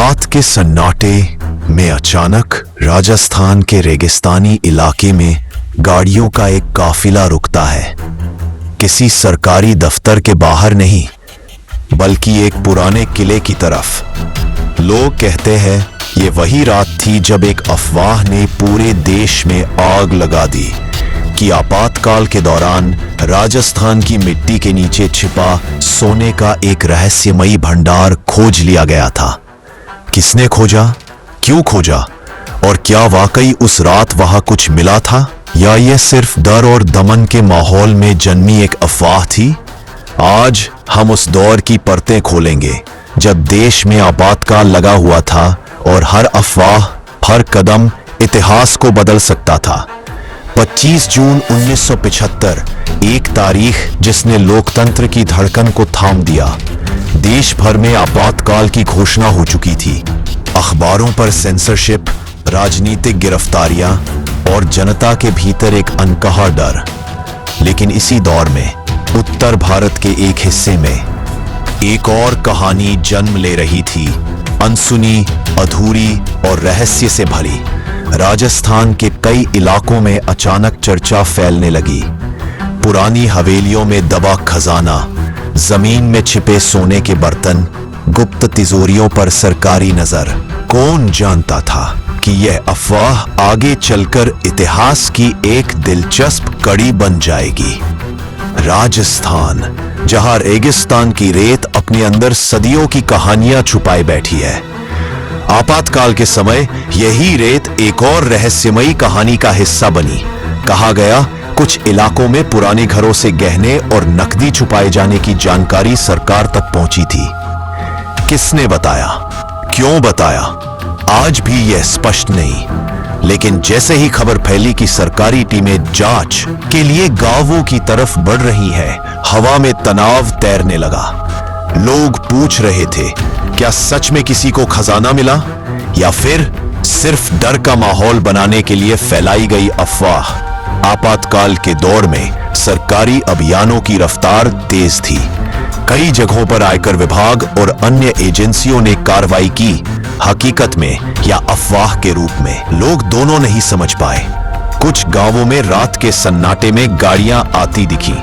रात के सन्नाटे में अचानक राजस्थान के रेगिस्तानी इलाके में गाड़ियों का एक काफिला रुकता है। किसी सरकारी दफ्तर के बाहर नहीं, बल्कि एक पुराने किले की तरफ। लोग कहते हैं ये वही रात थी जब एक अफवाह ने पूरे देश में आग लगा दी कि आपातकाल के दौरान राजस्थान की मिट्टी के नीचे छिपा सोने का एक रहस्यमयी भंडार खोज लिया गया था। किसने खोजा, क्यों खोजा, और क्या वाकई उस रात वहां कुछ मिला था, या यह सिर्फ डर और दमन के माहौल में जन्मी एक अफवाह थी? आज हम उस दौर की परतें खोलेंगे जब देश में आपातकाल लगा हुआ था और हर अफवाह, हर कदम इतिहास को बदल सकता था। 25 जून 1975, एक तारीख जिसने लोकतंत्र की धड़कन को थाम दिया। देश भर में आपातकाल की घोषणा हो चुकी थी। अखबारों पर सेंसरशिप, राजनीतिक गिरफ्तारियां और जनता के भीतर एक अनकहा डर। लेकिन इसी दौर में उत्तर भारत के एक हिस्से में एक और कहानी जन्म ले रही थी, अनसुनी, अधूरी और रहस्य से भरी। राजस्थान के कई इलाकों में अचानक चर्चा फैलने लगी। पुरानी हवेलियों में दबा खजाना, जमीन में छिपे सोने के बर्तन, गुप्त तिजोरियों पर सरकारी नजर। कौन जानता था कि यह अफवाह आगे चलकर इतिहास की एक दिलचस्प कड़ी बन जाएगी। राजस्थान, जहां रेगिस्तान की रेत अपने अंदर सदियों की कहानियां छुपाए बैठी है। आपातकाल के समय यही रेत एक और रहस्यमयी कहानी का हिस्सा बनी। कहा गया कुछ इलाकों में पुराने घरों से गहने और नकदी छुपाए जाने की जानकारी सरकार तक पहुंची थी। किसने बताया, क्यों बताया, आज भी यह स्पष्ट नहीं। लेकिन जैसे ही खबर फैली कि सरकारी टीमें जांच के लिए गांवों की तरफ बढ़ रही हैं, हवा में तनाव तैरने लगा। लोग पूछ रहे थे, क्या सच में किसी को खजाना मिला, या फिर सिर्फ डर का माहौल बनाने के लिए फैलाई गई अफवाह। आपातकाल के दौर में सरकारी अभियानों की रफ्तार तेज थी। कई जगहों पर आयकर विभाग और अन्य एजेंसियों ने कार्रवाई की, हकीकत में या अफवाह के रूप में। लोग दोनों नहीं समझ पाए। कुछ गांवों में रात के सन्नाटे में गाड़ियां आती दिखी।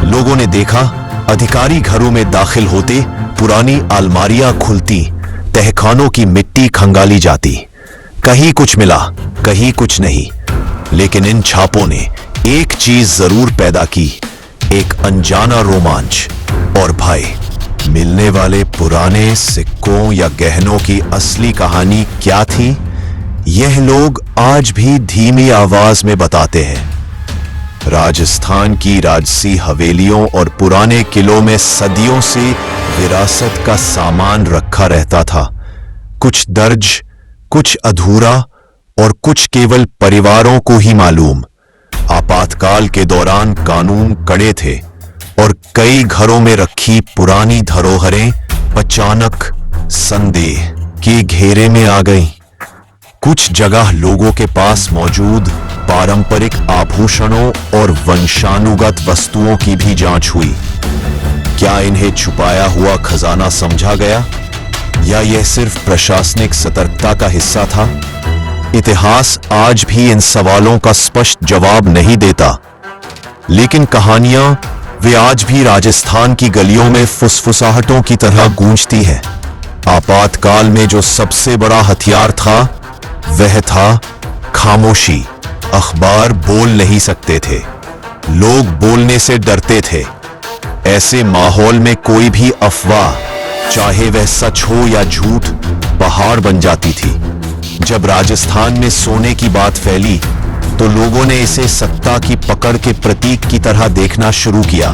लोगों ने देखा अधिकारी घरों में दाखिल होते, पुरानी अलमारियां खुलती, तहखानों की मिट्टी खंगाली जाती। कहीं कुछ मिला, कहीं कुछ नहीं। लेकिन इन छापों ने एक चीज जरूर पैदा की, एक अनजाना रोमांच और भय। मिलने वाले पुराने सिक्कों या गहनों की असली कहानी क्या थी, यह लोग आज भी धीमी आवाज में बताते हैं। राजस्थान की राजसी हवेलियों और पुराने किलों में सदियों से विरासत का सामान रखा रहता था। कुछ दर्ज, कुछ अधूरा और कुछ केवल परिवारों को ही मालूम। आपातकाल के दौरान कानून कड़े थे और कई घरों में रखी पुरानी धरोहरें अचानक संदेह के घेरे में आ गईं। कुछ जगह लोगों के पास मौजूद पारंपरिक आभूषणों और वंशानुगत वस्तुओं की भी जांच हुई। क्या इन्हें छुपाया हुआ खजाना समझा गया, या यह सिर्फ प्रशासनिक सतर्कता का हिस्सा था? इतिहास आज भी इन सवालों का स्पष्ट जवाब नहीं देता। लेकिन कहानियां वे आज भी राजस्थान की गलियों में फुसफुसाहटों की तरह गूंजती है। आपातकाल में जो सबसे बड़ा हथियार था, वह था खामोशी। अखबार बोल नहीं सकते थे, लोग बोलने से डरते थे। ऐसे माहौल में कोई भी अफवाह, चाहे वह सच हो या झूठ, पहाड़ बन जाती थी। जब राजस्थान में सोने की बात फैली, तो लोगों ने इसे सत्ता की पकड़ के प्रतीक की तरह देखना शुरू किया।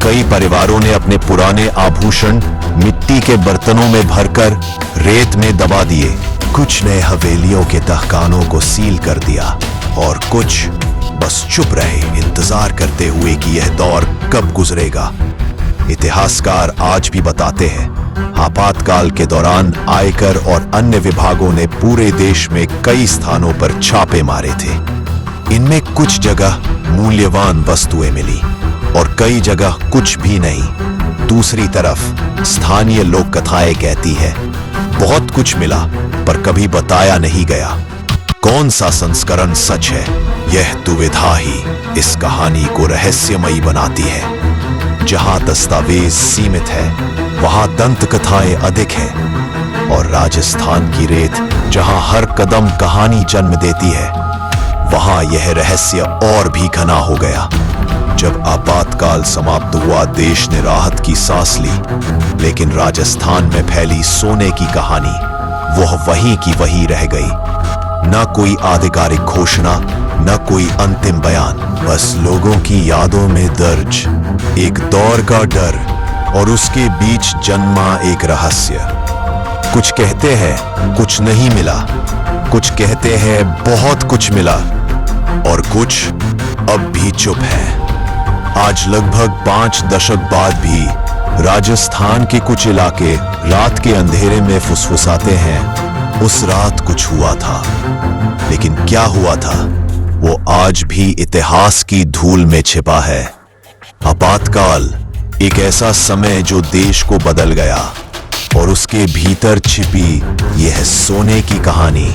कई परिवारों ने अपने पुराने आभूषण मिट्टी के बर्तनों में भरकर रेत में दबा दिए। कुछ ने हवेलियों के तहखानों को सील कर दिया और कुछ बस चुप रहे, इंतजार करते हुए कि यह दौर कब गुजरेगा। इतिहासकार आज भी बताते हैं, आपातकाल के दौरान आयकर और अन्य विभागों ने पूरे देश में कई स्थानों पर छापे मारे थे। इनमें कुछ जगह मूल्यवान वस्तुएं मिली और कई जगह कुछ भी नहीं। दूसरी तरफ स्थानीय लोक कथाएं कहती है, बहुत कुछ मिला पर कभी बताया नहीं गया। कौन सा संस्करण सच है, यह दुविधा ही इस कहानी को रहस्यमयी बनाती है। जहां दस्तावेज सीमित है वहां दंत कथाएं अधिक है, और राजस्थान की रेत जहां हर कदम कहानी जन्म देती है, वहां यह रहस्य और भी घना हो गया। जब आपातकाल समाप्त हुआ, देश ने राहत की सांस ली, लेकिन राजस्थान में फैली सोने की कहानी वह वहीं की वहीं रह गई। न कोई आधिकारिक घोषणा, न कोई अंतिम बयान, बस लोगों की यादों में दर्ज एक दौर का डर और उसके बीच जन्मा एक रहस्य। कुछ कहते हैं कुछ नहीं मिला, कुछ कहते हैं बहुत कुछ मिला, और कुछ अब भी चुप है। आज लगभग 5 दशक बाद भी राजस्थान के कुछ इलाके रात के अंधेरे में फुसफुसाते हैं, उस रात कुछ हुआ था। लेकिन क्या हुआ था वो आज भी इतिहास की धूल में छिपा है। आपातकाल एक ऐसा समय जो देश को बदल गया, और उसके भीतर छिपी यह सोने की कहानी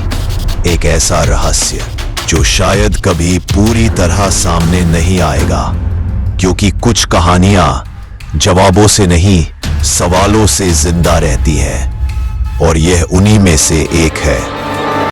एक ऐसा रहस्य जो शायद कभी पूरी तरह सामने नहीं आएगा, क्योंकि कुछ कहानियां जवाबों से नहीं सवालों से जिंदा रहती है, और यह उन्हीं में से एक है।